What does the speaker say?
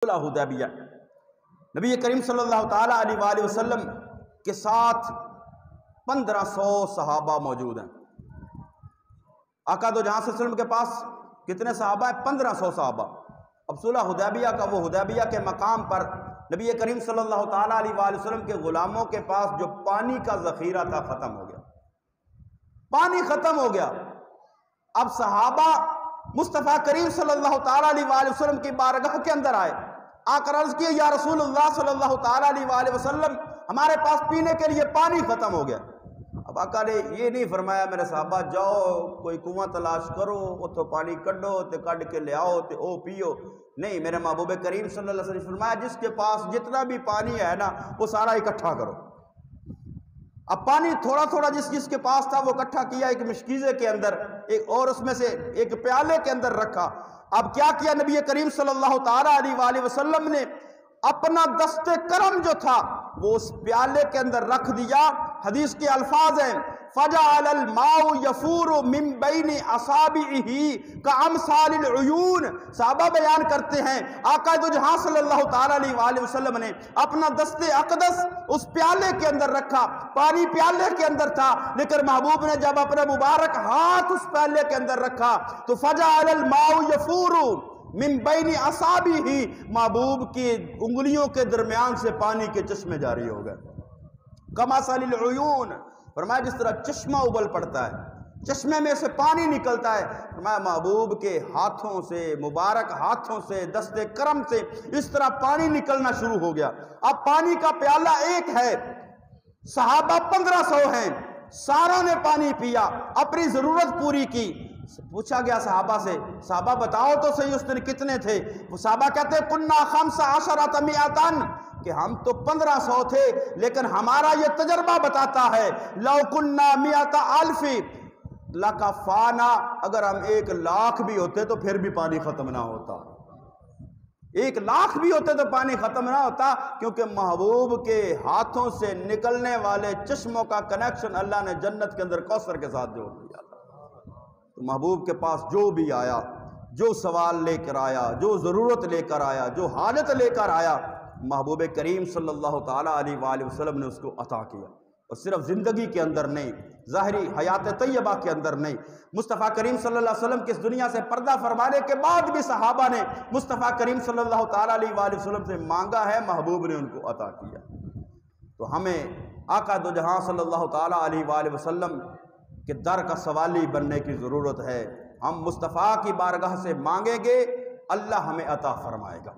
حدیبیہ نبی کریم صلی اللہ تعالیٰ علیہ وآلہ وسلم کے ساتھ 1500 صحابہ موجود ہیں۔ آقا دو جہاں صلی اللہ علیہ وسلم کے پاس کتنے صحابہ ہیں؟ 1500 صحابہ۔ اب صلح حدیبیہ کا وہ حدیبیہ کے مقام پر نبی کریم صلی اللہ تعالیٰ علیہ وآلہ وسلم کے غلاموں کے پاس جو پانی کا ذخیرہ تھا ختم ہو گیا، پانی ختم ہو گیا۔ اب صحابہ مصطفیٰ کریم صلی اللہ تعالیٰ علیہ وآلہ وسلم کی بارگاہ کے اندر آئے، آ کر عرض کیا یا رسول اللہ صلی اللہ تعالیٰ علیہ وآلہ وسلم ہمارے پاس پینے کے لیے پانی ختم ہو گیا۔ اب آقا نے یہ نہیں فرمایا میرے صحابہ جاؤ کوئی کنواں تلاش کرو اتھو پانی کڈو تے کڈ کے لے آؤ تے او پیو، نہیں، میرے محبوب کریم صلی اللہ علیہ وسلم فرمایا جس کے پاس جتنا بھی پانی ہے نا وہ سارا اکٹھا کرو۔ اب پانی تھوڑا تھوڑا جس کے پاس تھا وہ اکٹھا کیا ایک مشکیزے کے اندر اور اس میں سے ایک پیالے کے اندر رکھا۔ اب کیا کیا نبی کریم صلی اللہ تعالیٰ علیہ وآلہ وسلم نے اپنا دست کرم جو تھا وہ اس پیالے کے اندر رکھ دیا۔ حدیث کے الفاظ ہیں فَجَعَلَ الْمَاءُ يَفُورُ مِن بَيْنِ أَصَابِعِهِ كَأَمْثَالِ الْعُيُونِ۔ صحابہ بیان کرتے ہیں آقا دو جہاں صلی اللہ تعالیٰ علیہ وآلہ وسلم نے اپنا دست اقدس اس پیالے کے اندر رکھا، پانی پیالے کے اندر تھا، لیکن محبوب نے جب اپنا مبارک ہاتھ اس پیالے کے اندر رکھا تو فَجَعَلَ الْمَاءُ يَفُورُ من بین اصابعہ، محبوب کی انگلیوں کے درمیان سے پانی کے چشمے جاری ہو گئے۔ کمثل العیون، فرمایا جس طرح چشمہ ابل پڑتا ہے، چشمے میں سے پانی نکلتا ہے، فرمایا محبوب کے ہاتھوں سے، مبارک ہاتھوں سے، دست کرم سے اس طرح پانی نکلنا شروع ہو گیا۔ اب پانی کا پیالہ ایک ہے، صحابہ 1500 ہیں، ساروں نے پانی پیا، اپنی ضرورت پوری کی۔ پوچھا گیا صحابہ سے، صحابہ بتاؤ تو صحیح اس دن کتنے تھے؟ وہ صحابہ کہتے ہیں کننا 15 مئتاً، کہ ہم تو 1500 تھے، لیکن ہمارا یہ تجربہ بتاتا ہے لو کننا 100,000 لکفانا، اگر ہم 1,00,000 بھی ہوتے تو پھر بھی پانی ختم نہ ہوتا، 1,00,000 بھی ہوتے تو پانی ختم نہ ہوتا، کیونکہ محبوب کے ہاتھوں سے نکلنے والے چشموں کا کنیکشن اللہ نے جنت کے اندر کوثر کے ساتھ جوڑ دیا۔ محبوب کے پاس جو بھی آیا، جو سوال لے کر آیا، جو ضرورت لے کر آیا، جو حاجت لے کر آیا، محبوب کریم صلی اللہ تعالیٰ علیہ وآلہ وسلم نے اس کو عطا کیا۔ اور صرف زندگی کے اندر نہیں، ظاہری حیات طیبہ کے اندر نہیں، مصطفیٰ کریم صلی اللہ علیہ وسلم کی اس دنیا سے پردہ فرمانے کے بعد بھی صحابہ نے مصطفیٰ کریم صلی اللہ تعالیٰ علیہ وآلہ وسلم سے مانگا ہے، محبوب نے ان کو عطا کیا۔ تو ہمیں آقا دو جہاں صلی اللہ تعالیٰ علیہ وآلہ وسلم کہ در کا سوالی بننے کی ضرورت ہے۔ ہم مصطفیٰ کی بارگاہ سے مانگیں گے، اللہ ہمیں عطا فرمائے گا۔